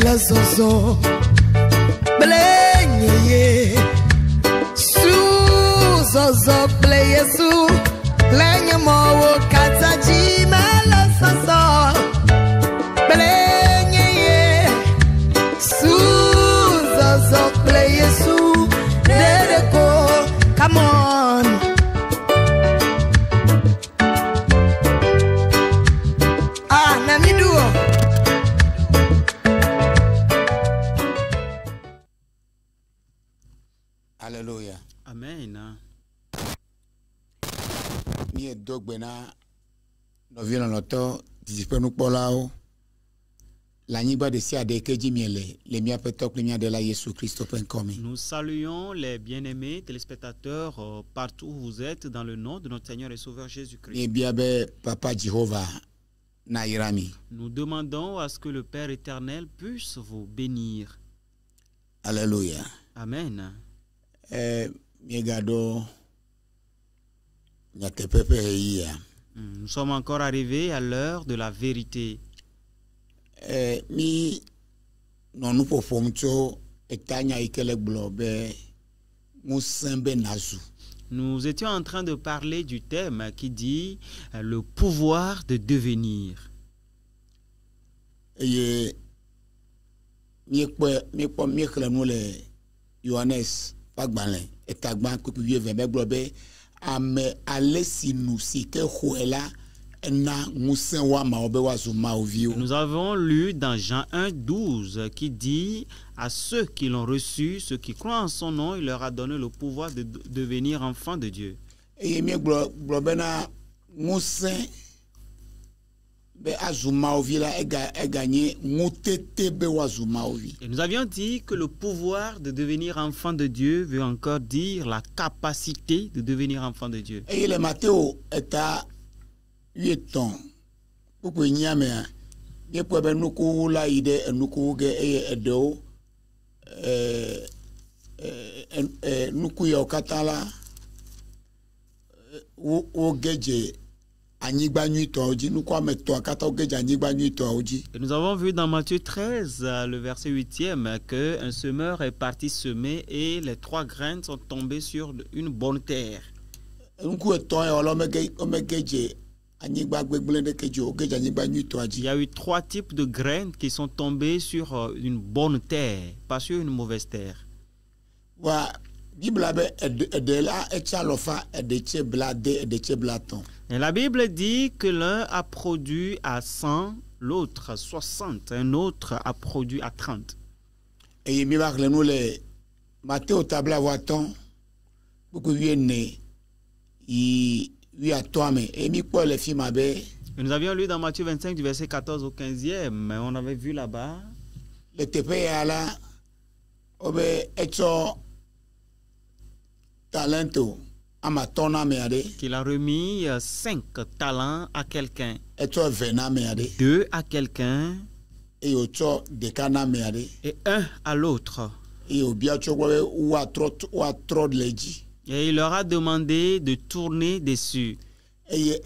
la soso blenye su soso bleye su lenye mo kataji mala soso blenye su soso bleye su dereko. Come on. Ah, namiduo. Alléluia. Amen. Mi dogbena no viens loto disipenu polao. La nyigba de sia de keji miele le mia petok le mia de la Yesu Christo penkomi. Nous saluons les bien-aimés téléspectateurs partout où vous êtes dans le nom de notre Seigneur et Sauveur Jésus-Christ. Ni biabe papa Jehovah na irami. Nous demandons à ce que le Père éternel puisse vous bénir. Alléluia. Amen. Mi gado nyate pepe iya. Nous sommes encore arrivés à l'heure de la vérité. Mi nonu popomcho etanya ikele globe musembe nazu. Nous étions en train de parler du thème qui dit le pouvoir de devenir. Et mi krenu le Johannes Pagbalin etagban kukuye veme globe ame alesi nu sike hoela. Nous avons lu dans Jean 1,12 qui dit à ceux qui l'ont reçu, ceux qui croient en son nom, il leur a donné le pouvoir de devenir enfants de Dieu. Et nous avions dit que le pouvoir de devenir enfant de Dieu veut encore dire la capacité de devenir enfant de Dieu. Et le Matthieu est à 8 ans. Pour que n'y a rien. Il peut être nous courir là, il est nous courir et d'eau. Nous courir au Katala. Au Gedje. Et nous avons vu dans Matthieu 13, le verset 8e, qu'un semeur est parti semer et les 3 graines sont tombées sur une bonne terre. Il y a eu 3 types de graines qui sont tombées sur une bonne terre, pas sur une mauvaise terre. Et la Bible dit que l'un a produit à 100, l'autre à 60, un autre a produit à 30. Et nous avons lu dans Matthieu 25 du verset 14 au 15e, on avait vu là-bas qu'il a remis 5 talents à quelqu'un, 2 à quelqu'un et 1 à l'autre. Et il leur a demandé de tourner dessus. Et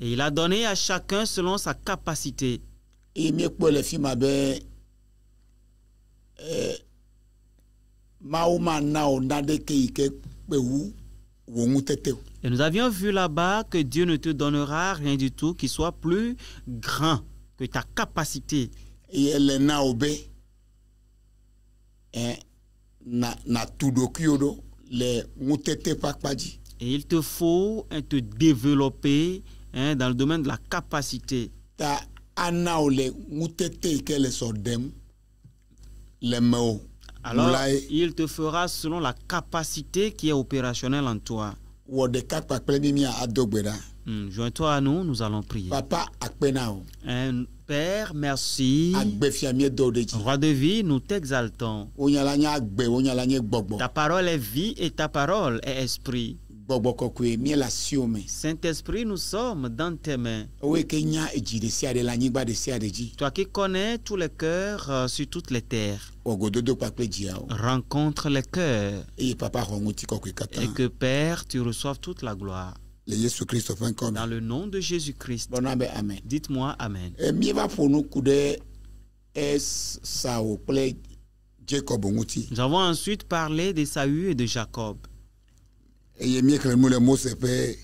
il a donné à chacun selon sa capacité. Et nous avions vu là-bas que Dieu ne te donnera rien du tout qui soit plus grand que ta capacité. Et il te faut te développer dans le domaine de la capacité. Alors, il te fera selon la capacité qui est opérationnelle en toi. Joins-toi à nous, nous allons prier. Père, merci. Roi de vie, nous t'exaltons. Ta parole est vie et ta parole est esprit. Saint-Esprit, nous sommes dans tes mains. Toi qui connais tous les cœurs sur toutes les terres. Rencontre les cœurs. Et que Père, tu reçoives toute la gloire. le Yesu Christ ƒe ŋkɔ me. Dans le nom de Jésus-Christ. Bon be amen. Dites-moi Amen. Mi va ƒo nu ku ɖe Esau kple Jacob ŋuti. Nous avons ensuite parlé d'Ésaü et de Jacob. Eye mi xlẽ nu le Mose ƒe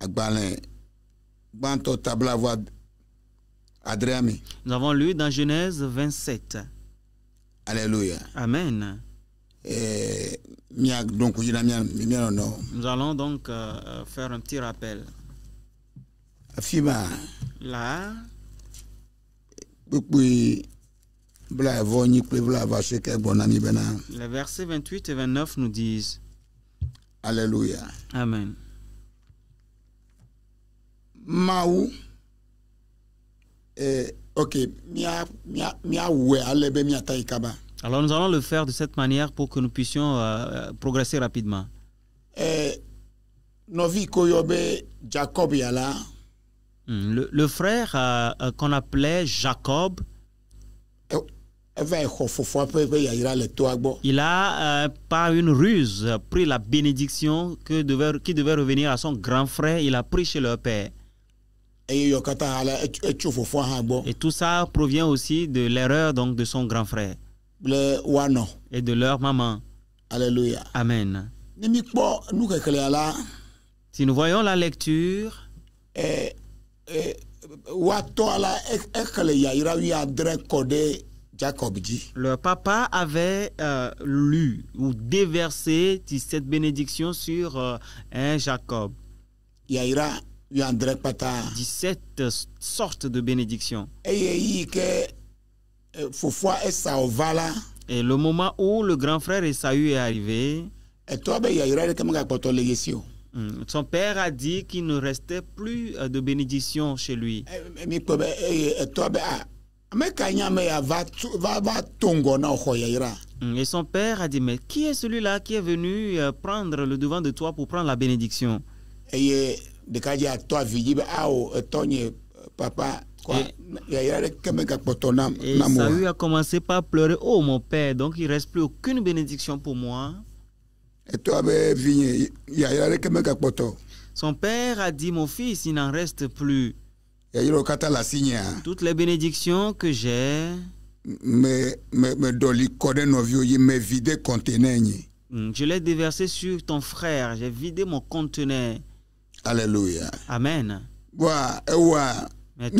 agbalẽ gbãtɔ tabla voa adrea me. Nous avons lu dans Genèse 27. Alléluia. Amen. Nous allons donc faire un petit rappel. Là, les versets 28 et 29 nous disent. Alléluia. Amen. Maou. Ok. Alors nous allons le faire de cette manière pour que nous puissions progresser rapidement. Le frère qu'on appelait Jacob, il a par une ruse pris la bénédiction qui devait revenir à son grand frère. Il a pris chez leur père. Et tout ça provient aussi de l'erreur donc de son grand frère et de leur maman. Alléluia. Amen. Si nous voyons la lecture, leur papa avait lu ou déversé cette bénédiction sur Jacob. 17 sortes de bénédictions. Et le moment où le grand frère Ésaü est arrivé, son père a dit qu'il ne restait plus de bénédictions chez lui. Et son père a dit, mais qui est celui-là qui est venu prendre le devant de toi pour prendre la bénédiction? Et Ésaü a commencé par pleurer. Oh mon père, donc il ne reste plus aucune bénédiction pour moi. Son père a dit, mon fils, il n'en reste plus. Toutes les bénédictions que j'ai, je l'ai déversé sur ton frère. J'ai vidé mon conteneur. Alléluia. Amen. Mais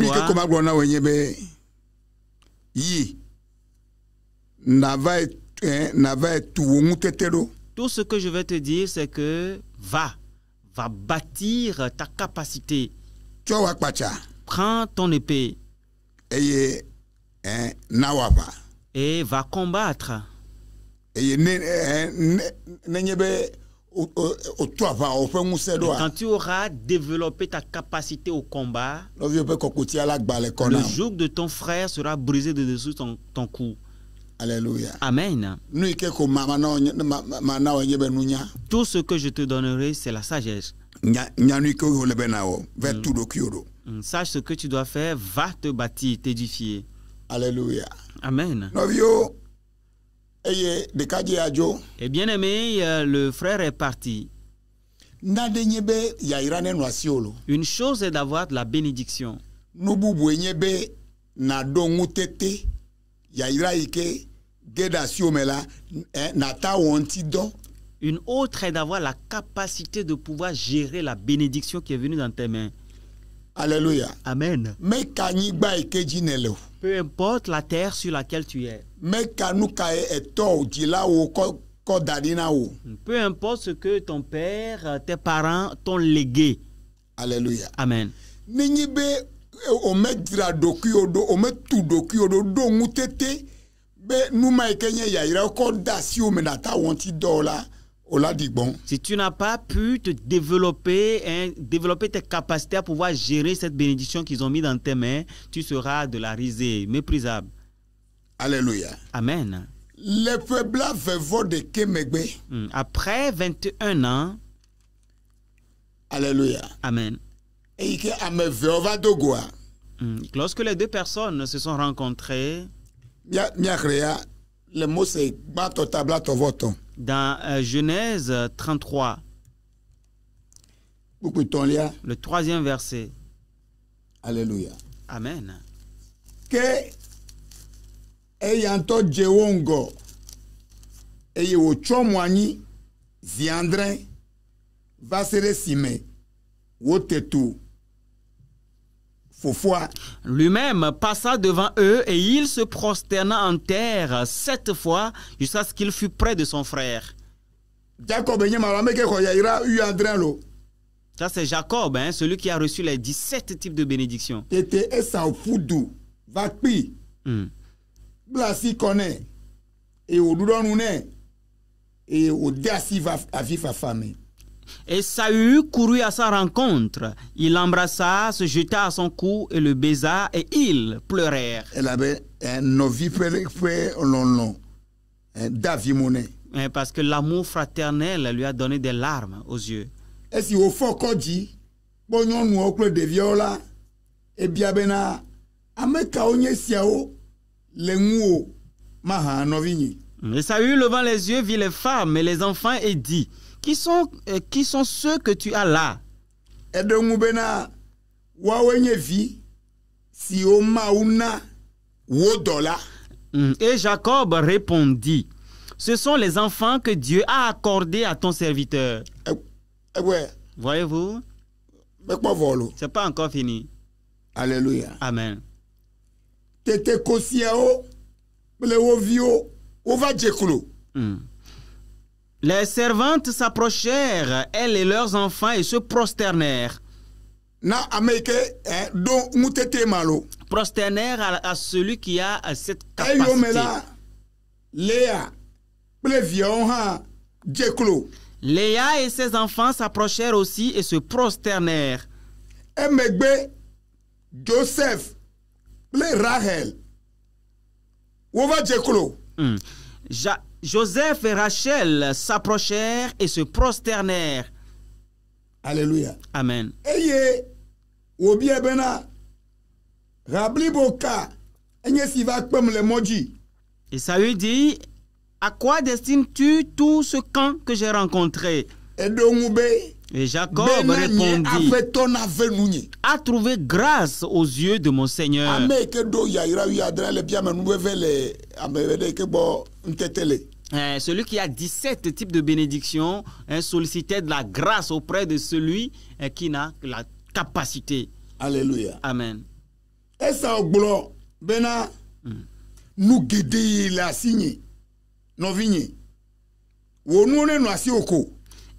tout ce que je vais te dire, c'est que va bâtir ta capacité. Prends ton épée et va combattre. Et quand tu auras développé ta capacité au combat, le joug de ton frère sera brisé de dessous ton cou. Alléluia. Amen. Tout ce que je te donnerai, c'est la sagesse. Sache ce que tu dois faire, va te bâtir, t'édifier. Alléluia. Amen. Et bien aimé, le frère est parti. Une chose est d'avoir de la bénédiction. Une autre est d'avoir la capacité de pouvoir gérer la bénédiction qui est venue dans tes mains. Alléluia. Amen. Peu importe la terre sur laquelle tu es. Peu importe ce que ton père, tes parents t'ont légué. Alléluia. Amen. Si tu n'as pas pu te développer tes capacités à pouvoir gérer cette bénédiction qu'ils ont mis dans tes mains, tu seras de la risée, méprisable. Alléluia. Amen. Après 21 ans, alléluia. Amen. Lorsque les deux personnes se sont rencontrées, dans Genèse 33, Le 3e verset. Alléluia. Amen. Que eyanto jewongo eye wo chomwani ziandrin vasere sime wotetu fofoa. Lui-même passa devant eux et il se prosterna en terre 7 fois jusqu'à ce qu'il fût près de son frère. Ça c'est Jacob, hein, celui qui a reçu les 17 types de bénédictions. Et Saül courut à sa rencontre. Il l'embrassa, se jeta à son cou et le baisa, et ils pleurèrent. Parce que l'amour fraternel lui a donné des larmes aux yeux. Et Saül, levant les yeux, vit les femmes et les enfants et dit: Qui sont ceux que tu as là? Et Jacob répondit: Ce sont les enfants que Dieu a accordés à ton serviteur. Voyez-vous? C'est pas encore fini. Alléluia. Amen. Les servantes s'approchèrent, elles et leurs enfants, et se prosternèrent. Prosternèrent à celui qui a cette capacité. Léa et ses enfants s'approchèrent aussi et se prosternèrent. Joseph, Rahel, Joseph et Rachel s'approchèrent et se prosternèrent. Alléluia. Amen. Et Saül dit: À quoi destines-tu tout ce camp que j'ai rencontré? Et Jacob répondit: A trouvé grâce aux yeux de mon Seigneur. Celui qui a 17 types de bénédictions sollicitait de la grâce auprès de celui qui n'a la capacité. Alléluia. Amen.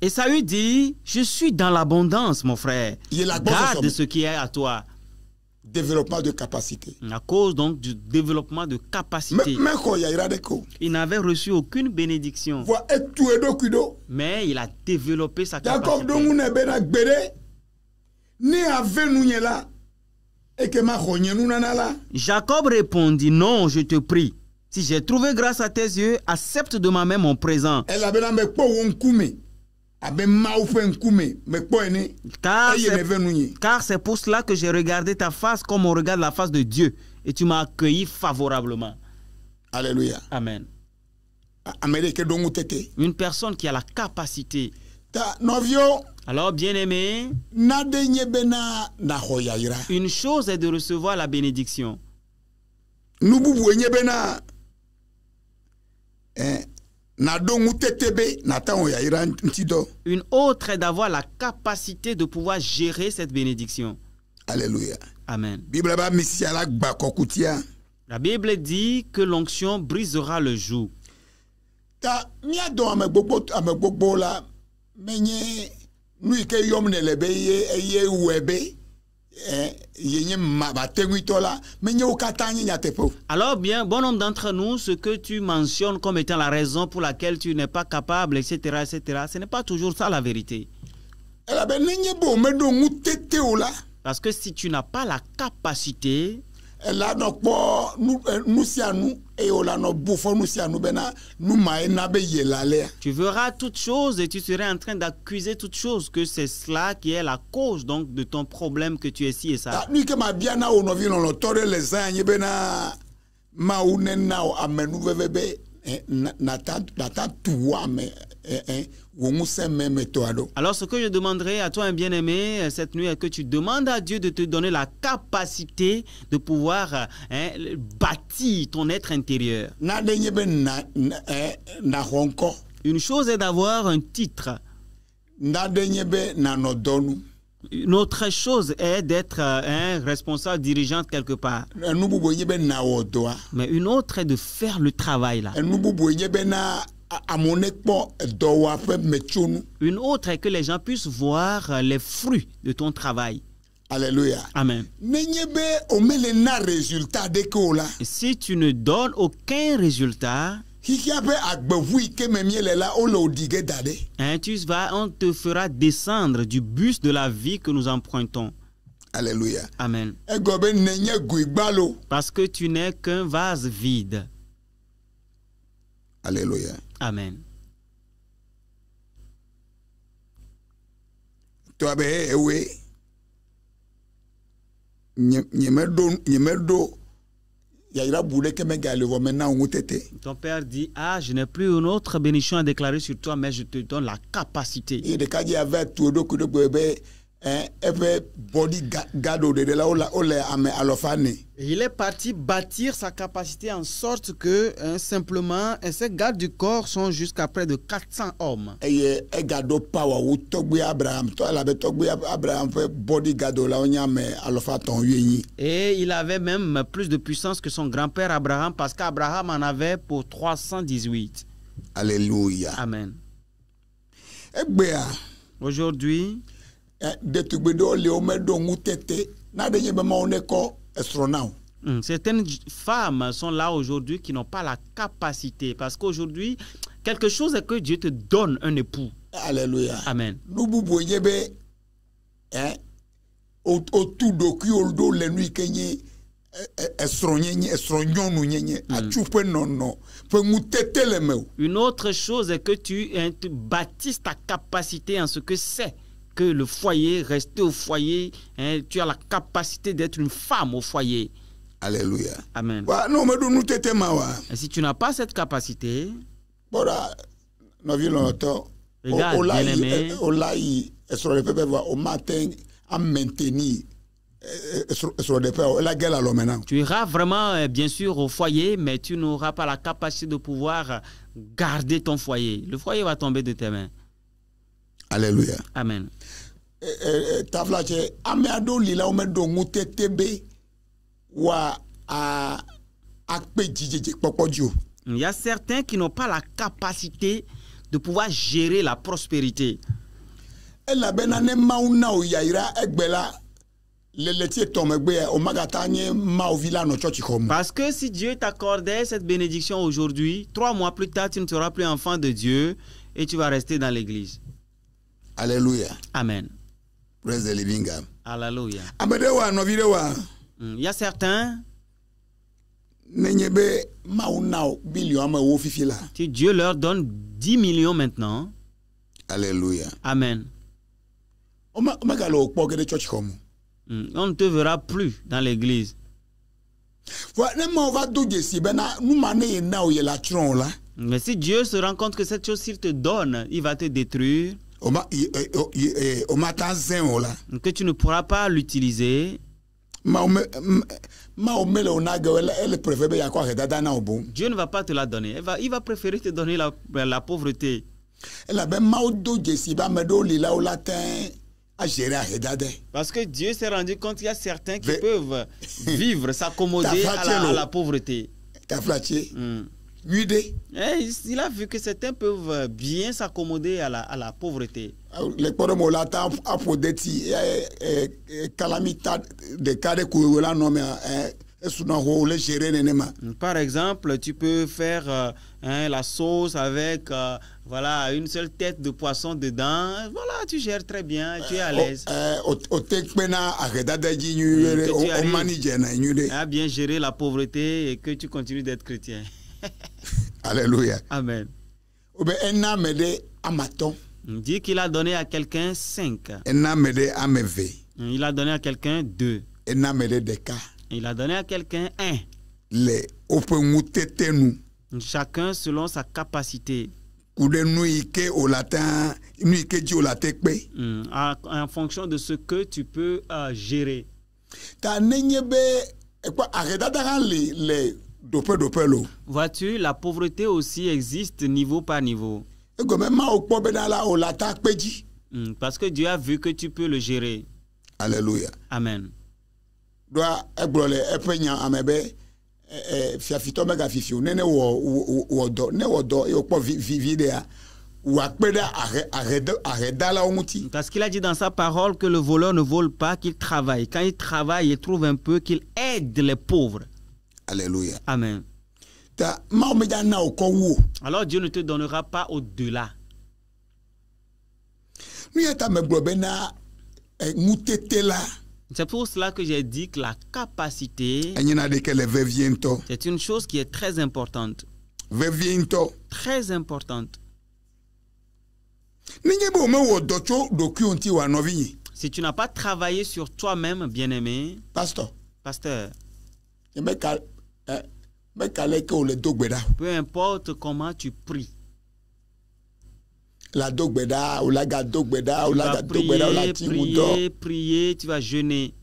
Et Saül dit: Je suis dans l'abondance, mon frère. Garde ce qui est à toi. Développement de capacité. À cause donc du développement de capacité. Il n'avait reçu aucune bénédiction. Mais il a développé sa capacité. Jacob répondit: Non, je te prie. Si j'ai trouvé grâce à tes yeux, accepte de ma main mon présent. Car c'est pour cela que j'ai regardé ta face comme on regarde la face de Dieu, et tu m'as accueilli favorablement. Alléluia. Amen. Une personne qui a la capacité. Alors, bien-aimé, une chose est de recevoir la bénédiction. Une autre est d'avoir la capacité de pouvoir gérer cette bénédiction. Alléluia. Amen. La Bible dit que l'onction brisera le joug. Alors bien, bon nombre d'entre nous, ce que tu mentionnes comme étant la raison pour laquelle tu n'es pas capable, etc., ce n'est pas toujours ça la vérité. Parce que si tu n'as pas la capacité, tu verras toutes choses et tu serais en train d'accuser toutes choses, que c'est cela qui est la cause donc de ton problème, que tu es ci et ça. Alors ce que je demanderai à toi, un bien-aimé, cette nuit, est que tu demandes à Dieu de te donner la capacité de pouvoir bâtir ton être intérieur. Une chose est d'avoir un titre. Une autre chose est d'être un responsable dirigeant quelque part. Mais une autre est de faire le travail là. Une autre est que les gens puissent voir les fruits de ton travail. Alléluia. Amen. Et si tu ne donnes aucun résultat, on te fera descendre du bus de la vie que nous empruntons. Alléluia. Amen. Parce que tu n'es qu'un vase vide. Alléluia. Amen. Ton père dit, ah, je n'ai plus une autre bénédiction à déclarer sur toi, mais je te donne la capacité. Il est parti bâtir sa capacité en sorte que simplement ces gardes du corps sont jusqu'à près de 400 hommes. Et il avait même plus de puissance que son grand-père Abraham, parce qu'Abraham en avait pour 318. Alléluia. Amen. Aujourd'hui, certaines femmes sont là aujourd'hui qui n'ont pas la capacité, parce qu'aujourd'hui, quelque chose est que Dieu te donne un époux. Alléluia. Amen. Une autre chose est que tu bâtisses ta capacité en ce que c'est que le foyer, rester au foyer, tu as la capacité d'être une femme au foyer. Alléluia. Amen. Et si tu n'as pas cette capacité, regarde, bien-aimé, tu iras vraiment, bien sûr, au foyer, mais tu n'auras pas la capacité de pouvoir garder ton foyer. Le foyer va tomber de tes mains. Alléluia. Amen. Il y a certains qui n'ont pas la capacité de pouvoir gérer la prospérité. Parce que si Dieu t'accordait cette bénédiction aujourd'hui, 3 mois plus tard, tu ne seras plus enfant de Dieu et tu vas rester dans l'église. Alléluia. Amen. Praise the living God. Alléluia. Il y a certains, si Dieu leur donne 10 millions maintenant, alléluia. Amen. On ne te verra plus dans l'église. Mais si Dieu se rend compte que cette chose s'il te donne, il va te détruire, que tu ne pourras pas l'utiliser, Dieu ne va pas te la donner. Il va préférer te donner la pauvreté. Parce que Dieu s'est rendu compte qu'il y a certains qui peuvent vivre, s'accommoder à la pauvreté. Il a vu que certains peuvent bien s'accommoder à la pauvreté. Par exemple, tu peux faire la sauce avec voilà, une seule tête de poisson dedans. Voilà, tu gères très bien, tu es à l'aise. Tu as bien géré la pauvreté et que tu continues d'être chrétien. Alléluia. Amen. Il dit qu'il a donné à quelqu'un 5. Il a donné à quelqu'un 2. Il a donné à quelqu'un 1. Chacun selon sa capacité. En fonction de ce que tu peux gérer. Vois-tu, la pauvreté aussi existe niveau par niveau. Parce que Dieu a vu que tu peux le gérer. Alléluia. Amen. Parce qu'il a dit dans sa parole que le voleur ne vole pas, qu'il travaille. Quand il travaille, il trouve un peu qu'il aide les pauvres. Alléluia. Amen. Alors Dieu ne te donnera pas au-delà. C'est pour cela que j'ai dit que la capacité, c'est une chose qui est très importante. Très importante. Si tu n'as pas travaillé sur toi-même, bien-aimé, pasteur, peu importe comment tu pries, tu vas prier, tu vas jeûner.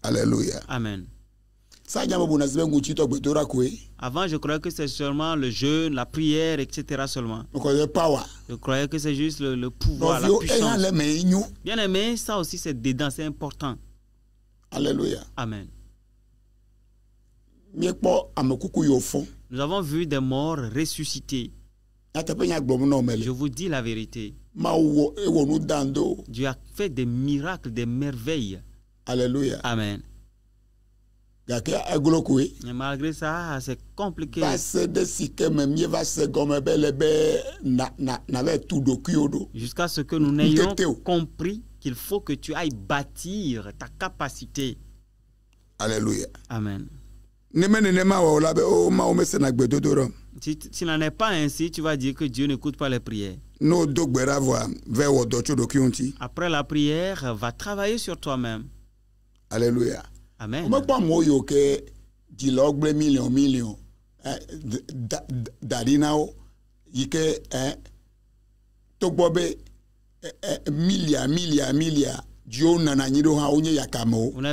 Alléluia. Amen. Avant, je croyais que c'est seulement le jeûne, la prière, etc. seulement. Je croyais que c'est juste le pouvoir, la puissance. Bien aimé, ça aussi c'est dedans, c'est important. Alléluia. Amen. Nous avons vu des morts ressuscités. Je vous dis la vérité. Dieu a fait des miracles, des merveilles. Alléluia. Amen. Mais malgré ça, c'est compliqué. Jusqu'à ce que nous n'ayons compris qu'il faut que tu ailles bâtir ta capacité. Alléluia. Amen. Si n'en est pas ainsi, tu vas dire que Dieu n'écoute pas les prières. Après la prière, va travailler sur toi-même. Alléluia. Amen. Vous n'avez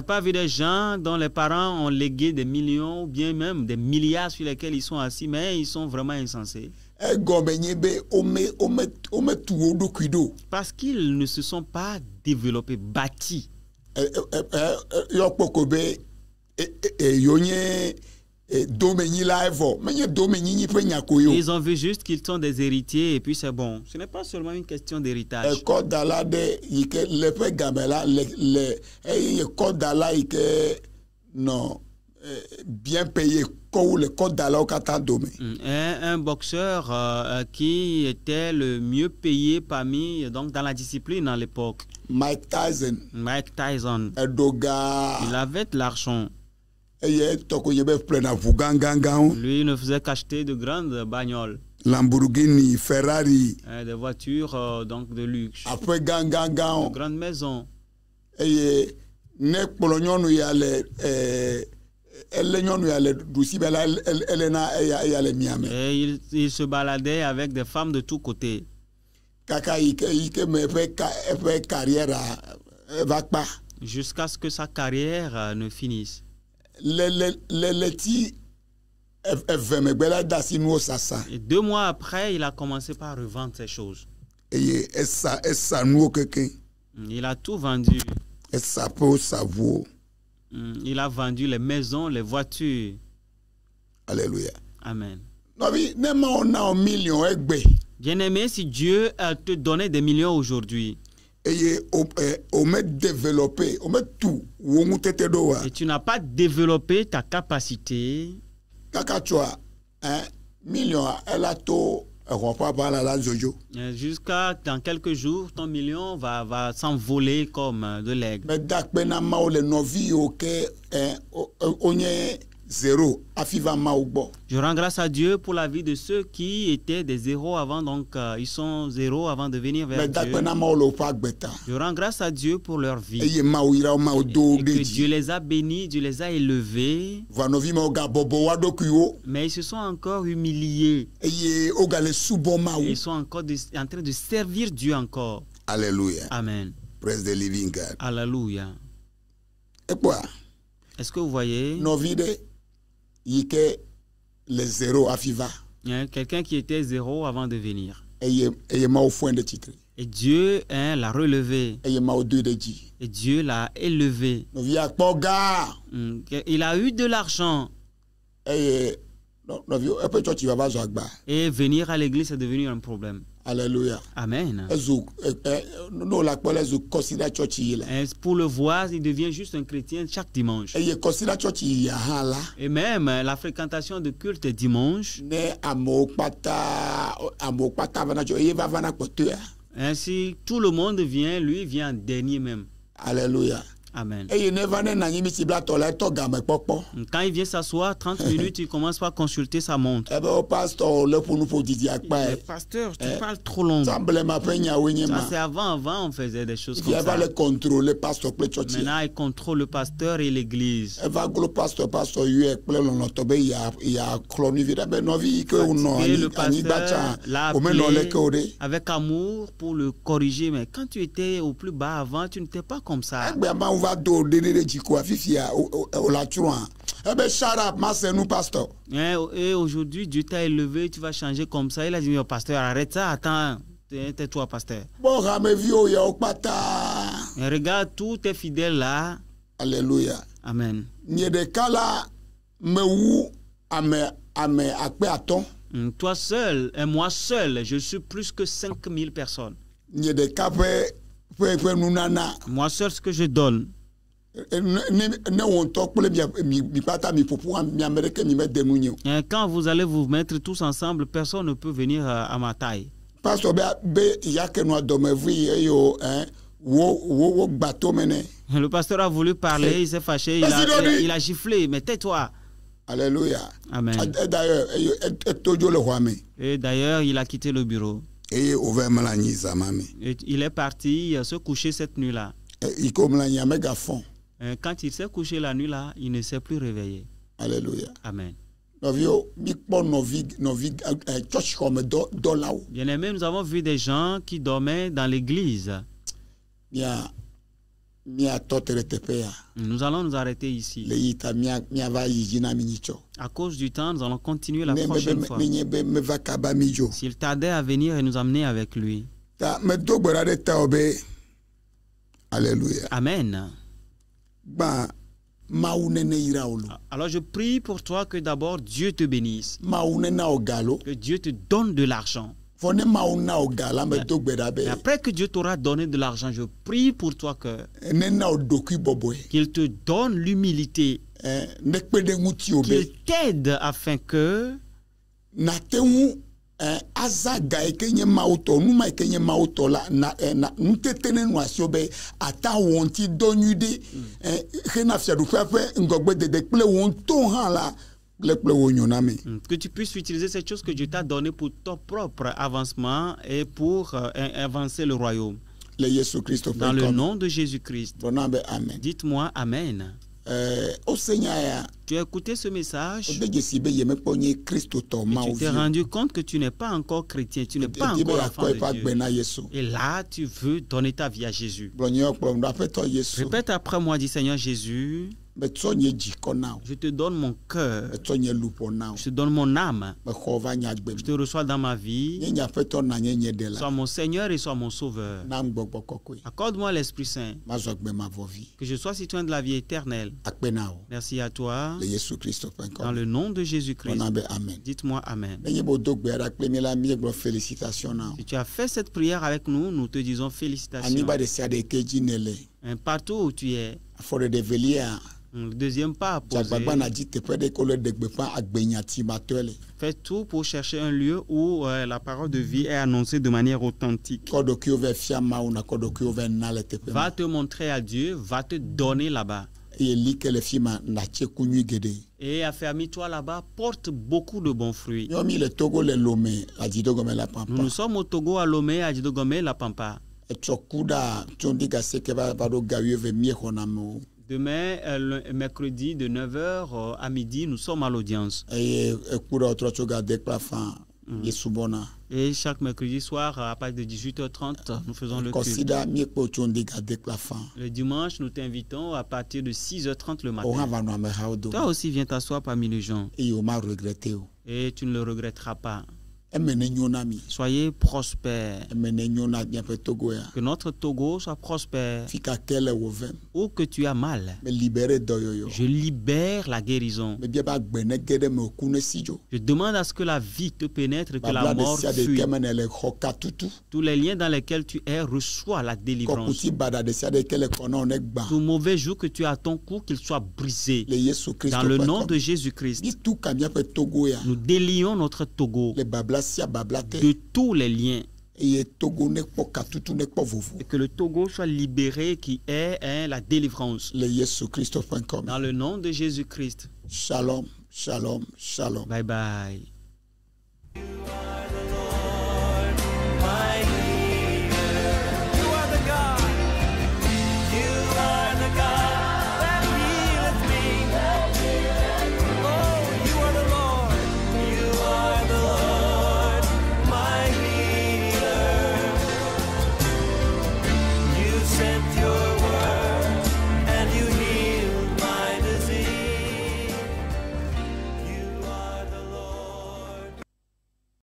pas vu des gens dont les parents ont légué des millions ou bien même des milliards sur lesquels ils sont assis, mais ils sont vraiment insensés. Parce qu'ils ne se sont pas développés, bâtis. Ils ont vu juste qu'ils sont des héritiers et puis c'est bon. Ce n'est pas seulement une question d'héritage. Bien payé un boxeur qui était le mieux payé parmi, donc dans la discipline à l'époque. Mike Tyson. Il avait de l'argent. Lui ne faisait qu'acheter de grandes bagnoles. Lamborghini, Ferrari. Des voitures donc de luxe. Après de grandes maisons. Et il se baladait avec des femmes de tous côtés. Jusqu'à ce que sa carrière ne finisse. Et 2 mois après, il a commencé par revendre ces choses. Il a tout vendu. Il a vendu les maisons, les voitures. Alléluia. Amen. Bien-aimé, si Dieu te donnait des millions aujourd'hui, et tu n'as pas développé ta capacité, jusqu'à dans quelques jours, ton million va s'envoler comme de l'aigle. Je rends grâce à Dieu pour la vie de ceux qui étaient des zéros avant, donc ils sont zéros avant de venir vers Dieu. Je rends grâce à Dieu pour leur vie. Et que Dieu les a bénis, Dieu les a élevés. Mais ils se sont encore humiliés. Et ils sont encore en train de servir Dieu encore. Alléluia. Amen. Praise the living God. Alléluia. Et quoi? Est-ce que vous voyez? Les zéros à Fiva. Quelqu'un qui était zéro avant de venir. Et Dieu l'a relevé. Et Dieu l'a élevé. Il a eu de l'argent. Et venir à l'église est devenu un problème. Alléluia. Amen. Et pour le voir, il devient juste un chrétien chaque dimanche. Et même la fréquentation de culte dimanche. Ainsi, tout le monde vient, lui vient en dernier même. Alléluia. Amen. Quand il vient s'asseoir, 30 minutes, il commence par consulter sa montre. Le pasteur, tu parles trop longtemps. C'est avant, on faisait des choses comme ça. Maintenant, il contrôle le pasteur et l'église. Le pasteur l'a appelé avec amour pour le corriger. Mais quand tu étais au plus bas avant, tu n'étais pas comme ça. Et aujourd'hui, Dieu t'a élevé, tu vas changer comme ça. Il a dit, pasteur, arrête ça, attends, tais-toi, pasteur. Et regarde tous tes fidèles là. Alléluia. Amen. Toi seul et moi seul, je suis plus que 5000 personnes. Moi seul, ce que je donne. Quand vous allez vous mettre tous ensemble, personne ne peut venir à ma taille. Le pasteur a voulu parler, il s'est fâché, il a giflé, mais tais-toi. Alléluia. Amen. Et d'ailleurs, il a quitté le bureau. Et il est parti se coucher cette nuit-là. Quand il s'est couché la nuit-là, il ne s'est plus réveillé. Alléluia. Amen. Bien aimé, nous avons vu des gens qui dormaient dans l'église. Nous allons nous arrêter ici. À cause du temps, nous allons continuer la prochaine fois. S'il tardait à venir et nous amener avec lui. Alléluia. Amen. Alors je prie pour toi que d'abord Dieu te bénisse. Que Dieu te donne de l'argent. Et après que Dieu t'aura donné de l'argent, je prie pour toi qu'il te donne l'humilité, qu'il t'aide afin que que tu puisses utiliser cette chose que Dieu t'a donnée pour ton propre avancement et pour avancer le royaume. Dans le nom de Jésus-Christ. Dites-moi Amen. Tu as écouté ce message et tu t'es rendu compte que tu n'es pas encore chrétien, tu n'es pas encore enfant de Dieu. Et là, tu veux donner ta vie à Jésus. Répète après moi, dit Seigneur Jésus, je te donne mon cœur, je te donne mon âme, je te reçois dans ma vie, sois mon Seigneur et sois mon Sauveur. Accorde-moi l'Esprit Saint, que je sois citoyen de la vie éternelle. Merci à toi, dans le nom de Jésus-Christ. Dites-moi Amen. Si tu as fait cette prière avec nous, nous te disons félicitations. Partout où tu es, le deuxième pas à poser. Fais tout pour chercher un lieu où la parole de vie est annoncée de manière authentique. Va te montrer à Dieu, va te donner là-bas. Et affermis-toi là-bas, porte beaucoup de bons fruits. Nous sommes au Togo, à Lomé, à Djidogomé, la Pampa. Demain, le mercredi, de 9h à midi, nous sommes à l'audience. Et chaque mercredi soir, à partir de 18h30, nous faisons le culte. Le dimanche, nous t'invitons à partir de 6h30 le matin. Toi aussi, viens t'asseoir parmi les gens. Et tu ne le regretteras pas. Soyez prospères. Que notre Togo soit prospère. Ou que tu as mal. Je libère la guérison. Je demande à ce que la vie te pénètre et que la mort fuit. Tous les liens dans lesquels tu es, reçois la délivrance. Tout mauvais joug que tu as à ton cou, qu'il soit brisé. Dans le nom de Jésus-Christ, nous délions notre Togo de tous les liens. Et que le Togo soit libéré, qui est la délivrance. Dans le nom de Jésus-Christ. Shalom, shalom, shalom. Bye bye. Sent